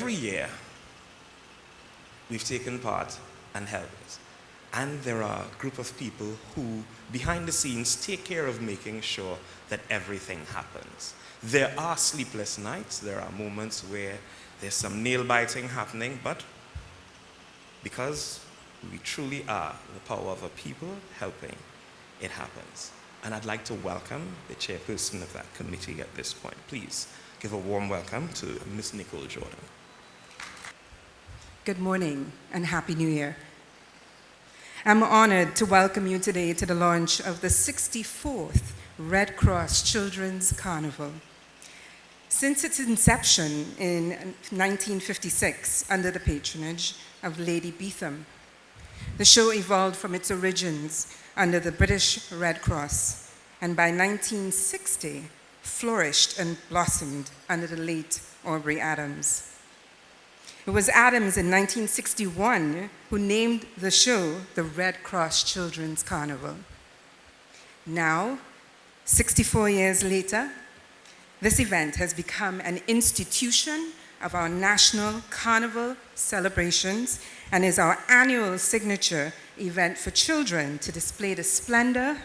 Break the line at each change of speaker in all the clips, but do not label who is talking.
every year, we've taken part and helped. And there are a group of people who, behind the scenes, take care of making sure that everything happens. There are sleepless nights. There are moments where there's some nail-biting happening, but because we truly are the power of a people helping, it happens. And I'd like to welcome the chairperson of that committee at this point. Please give a warm welcome to Ms. Nicole Jordan.
Good morning and Happy New Year. I'm honored to welcome you today to the launch of the 64th Red Cross Children's Carnival. Since its inception in 1956 under the patronage of Lady Beetham, the show evolved from its origins under the British Red Cross, and by 1960 flourished and blossomed under the late Aubrey Adams. It was Adams in 1961 who named the show the Red Cross Children's Carnival. Now, 64 years later, this event has become an institution of our national carnival celebrations and is our annual signature event for children to display the splendor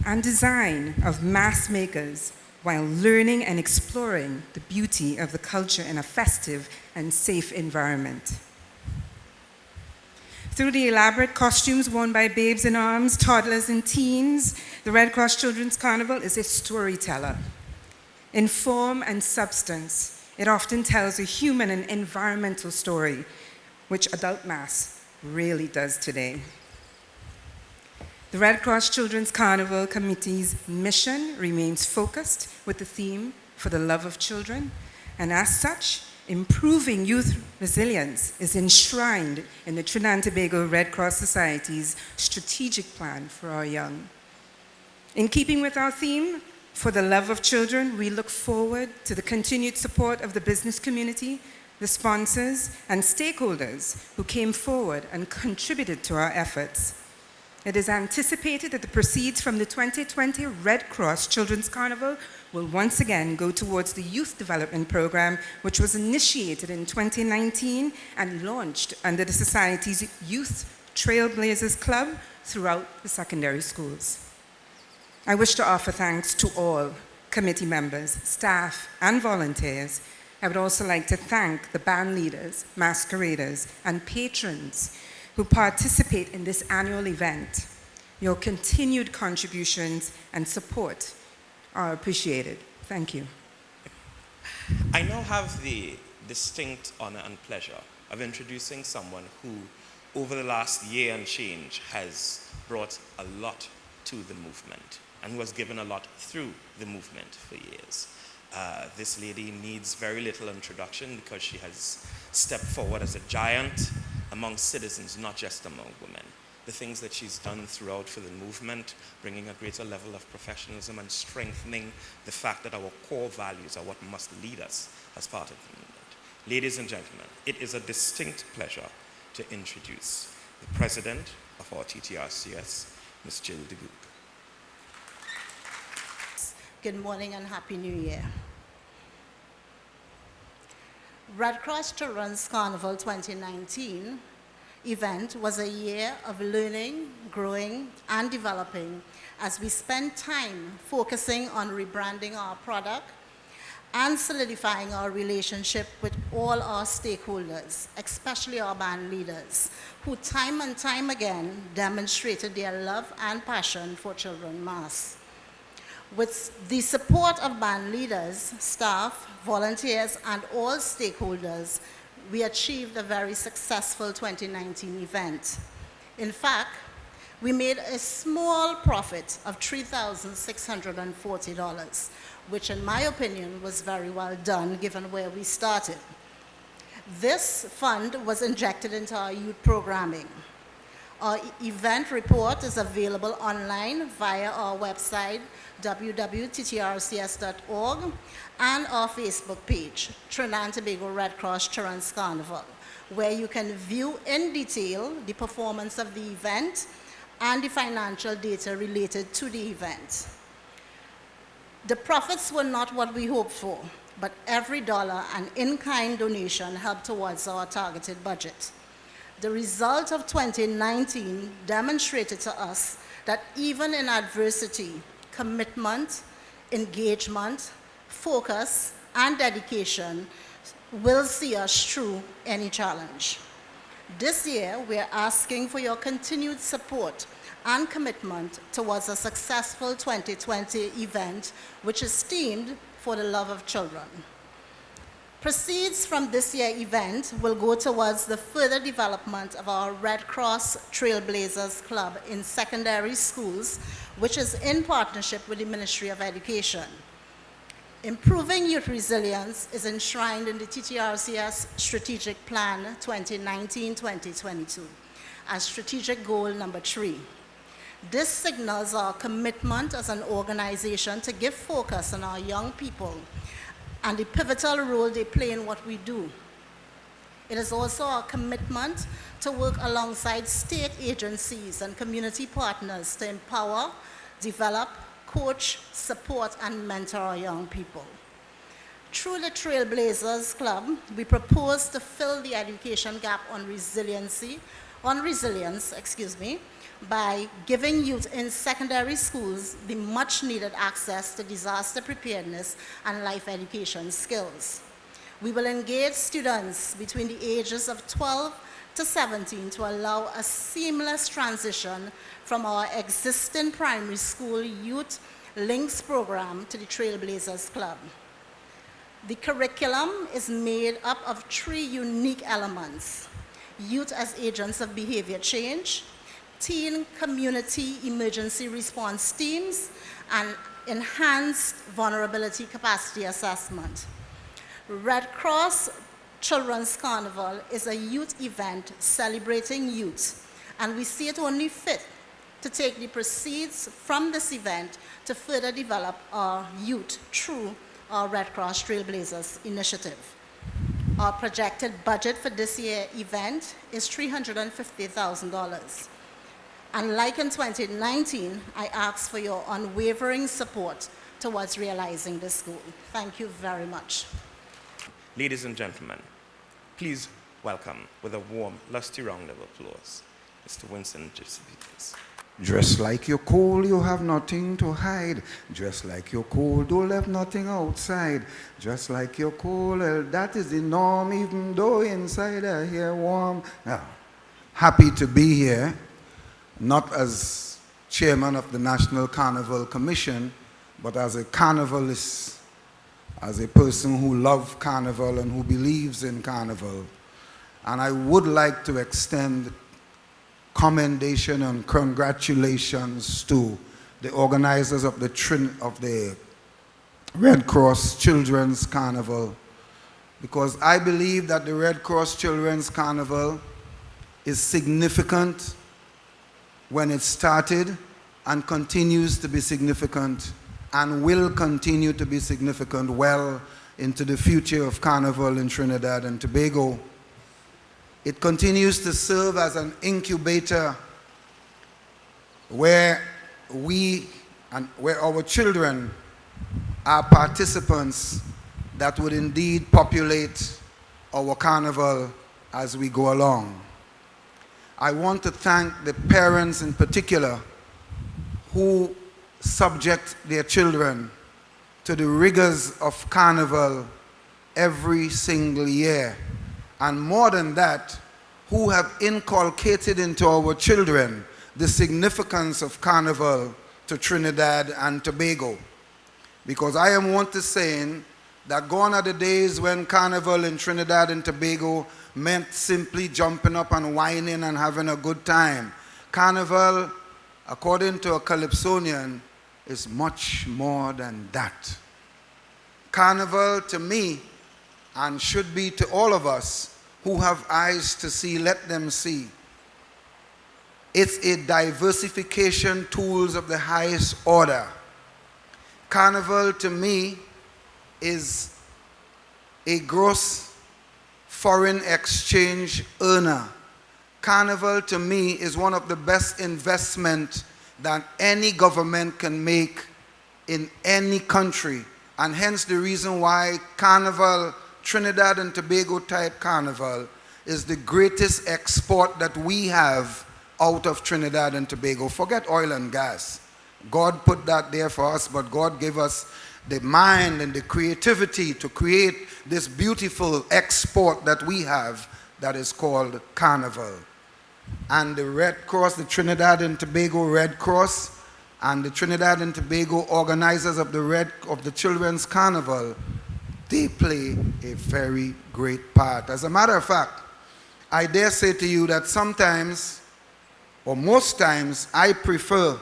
and design of mask makers while learning and exploring the beauty of the culture in a festive and safe environment. Through the elaborate costumes worn by babes in arms, toddlers, and teens, the Red Cross Children's Carnival is a storyteller. In form and substance, it often tells a human and environmental story, which adult mass really does today. The Red Cross Children's Carnival Committee's mission remains focused with the theme for the love of children, and as such, improving youth resilience is enshrined in the Trinidad and Tobago Red Cross Society's strategic plan for our young. In keeping with our theme, for the love of children, we look forward to the continued support of the business community, the sponsors, and stakeholders who came forward and contributed to our efforts. It is anticipated that the proceeds from the 2020 Red Cross Children's Carnival will once again go towards the Youth Development Program, which was initiated in 2019 and launched under the Society's Youth Trailblazers Club throughout the secondary schools. I wish to offer thanks to all committee members, staff, and volunteers. I would also like to thank the band leaders, masqueraders, and patrons who participate in this annual event. Your continued contributions and support are appreciated. Thank you.
I now have the distinct honor and pleasure of introducing someone who, over the last year and change, has brought a lot to the movement and who has given a lot through the movement for years. This lady needs very little introduction because she has stepped forward as a giant among citizens, not just among women. The things that she's done throughout for the movement, bringing a greater level of professionalism and strengthening the fact that our core values are what must lead us as part of the movement. Ladies and gentlemen, it is a distinct pleasure to introduce the president of our TTRCS, Ms. Jill DeBourg.
Good morning and Happy New Year. Red Cross Children's Carnival 2019 event was a year of learning, growing, and developing as we spent time focusing on rebranding our product and solidifying our relationship with all our stakeholders, especially our band leaders, who time and time again demonstrated their love and passion for children mass. With the support of band leaders, staff, volunteers, and all stakeholders, we achieved a very successful 2019 event. In fact, we made a small profit of $3,640, which in my opinion was very well done given where we started. This fund was injected into our youth programming. Our event report is available online via our website, www.ttrcs.org, and our Facebook page, Trinidad and Tobago Red Cross Children's Carnival, where you can view in detail the performance of the event and the financial data related to the event. The profits were not what we hoped for, but every dollar and in-kind donation helped towards our targeted budget. The result of 2019 demonstrated to us that even in adversity, commitment, engagement, focus, and dedication will see us through any challenge. This year, we are asking for your continued support and commitment towards a successful 2020 event, which is themed For the Love of Children. Proceeds from this year's event will go towards the further development of our Red Cross Trailblazers Club in secondary schools, which is in partnership with the Ministry of Education. Improving youth resilience is enshrined in the TTRCS Strategic Plan 2019-2022 as strategic goal number 3. This signals our commitment as an organization to give focus on our young people and the pivotal role they play in what we do. It is also our commitment to work alongside state agencies and community partners to empower, develop, coach, support, and mentor our young people. Through the Trailblazers Club, we propose to fill the education gap on resilience, by giving youth in secondary schools the much-needed access to disaster preparedness and life education skills. We will engage students between the ages of 12 to 17 to allow a seamless transition from our existing primary school youth links program to the Trailblazers Club. The curriculum is made up of 3 unique elements: youth as agents of behavior change, teen community emergency response teams, and enhanced vulnerability capacity assessment. Red Cross Children's Carnival is a youth event celebrating youth, and we see it only fit to take the proceeds from this event to further develop our youth through our Red Cross Trailblazers initiative. Our projected budget for this year's event is $350,000. And like in 2019, I ask for your unwavering support towards realizing this goal. Thank you very much.
Ladies and gentlemen, please welcome with a warm, lusty round of applause, Mr. Winston Gypsy.
Dress like you're cold, you have nothing to hide. Dress like you're cold, don't leave nothing outside. Dress like you're cold, well, that is the norm, even though inside I hear warm. Now, happy to be here, not as chairman of the National Carnival Commission, but as a carnivalist, as a person who loves carnival and who believes in carnival. And I would like to extend commendation and congratulations to the organizers of the Red Cross Children's Carnival, because I believe that the Red Cross Children's Carnival is significant when it started and continues to be significant and will continue to be significant well into the future of Carnival in Trinidad and Tobago. It continues to serve as an incubator where our children are participants that would indeed populate our carnival as we go along. I want to thank the parents in particular who subject their children to the rigors of carnival every single year. And more than that, who have inculcated into our children the significance of carnival to Trinidad and Tobago. Because I am one to saying that gone are the days when carnival in Trinidad and Tobago meant simply jumping up and whining and having a good time. Carnival, according to a Calypsonian, is much more than that. Carnival, to me, and should be to all of us who have eyes to see, let them see. It's a diversification tools of the highest order. Carnival, to me, is a gross foreign exchange earner. Carnival, to me, is one of the best investments that any government can make in any country And hence the reason why Carnival, Trinidad and Tobago type Carnival, is the greatest export that we have out of Trinidad and Tobago. Forget oil and gas. God put that there for us, but God gave us the mind and the creativity to create this beautiful export that we have that is called Carnival. And the Red Cross, the Trinidad and Tobago Red Cross, and the Trinidad and Tobago organizers of the Children's Carnival, they play a very great part. As a matter of fact, I dare say to you that sometimes, or most times, I prefer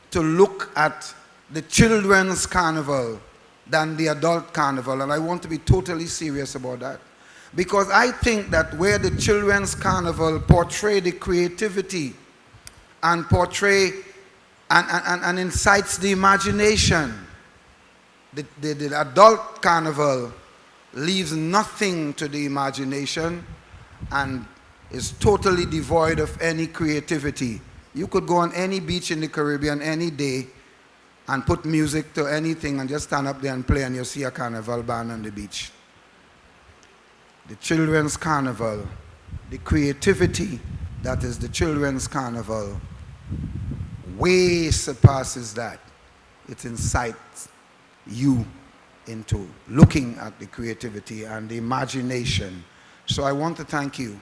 to look at the Children's Carnival than the Adult Carnival, and I want to be totally serious about that. Because I think that where the Children's Carnival portray the creativity and portray and incites the imagination, the Adult Carnival leaves nothing to the imagination and is totally devoid of any creativity. You could go on any beach in the Caribbean any day and put music to anything and just stand up there and play, and you'll see a carnival band on the beach. The Children's Carnival, the creativity that is the Children's Carnival, way surpasses that. It incites you into looking at the creativity and the imagination. So I want to thank you,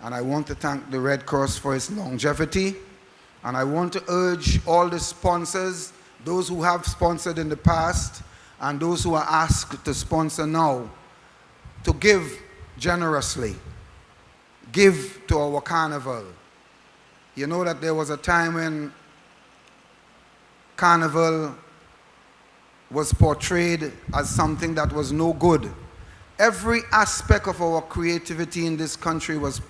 and I want to thank the Red Cross for its longevity, and I want to urge all the sponsors, those who have sponsored in the past and those who are asked to sponsor now, to give generously. Give to our carnival. You know that there was a time when Carnival was portrayed as something that was no good. Every aspect of our creativity in this country was,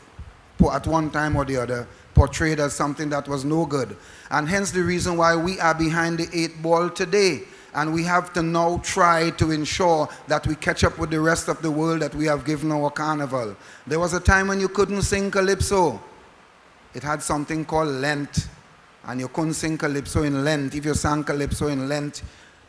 at one time or the other, portrayed as something that was no good. And hence the reason why we are behind the 8 ball today. And we have to now try to ensure that we catch up with the rest of the world that we have given our carnival. There was a time when you couldn't sing calypso. It had something called Lent. And you couldn't sing calypso in Lent. If you sang calypso in Lent,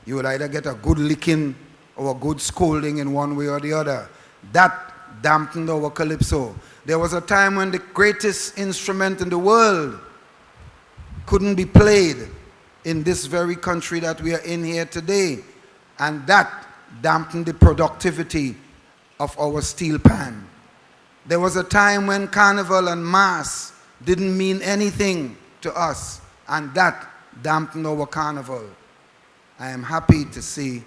you would either get a good licking or a good scolding in one way or the other. That dampened our calypso. There was a time when the greatest instrument in the world couldn't be played in this very country that we are in here today. And that dampened the productivity of our steel pan. There was a time when carnival and mass didn't mean anything to us, and that dampened our carnival. I am happy to see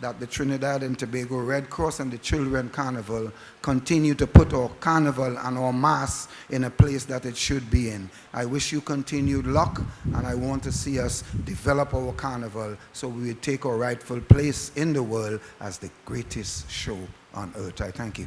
that the Trinidad and Tobago Red Cross and the Children Carnival continue to put our carnival and our mass in a place that it should be in. I wish you continued luck, and I want to see us develop our carnival so we will take our rightful place in the world as the greatest show on earth. I thank you.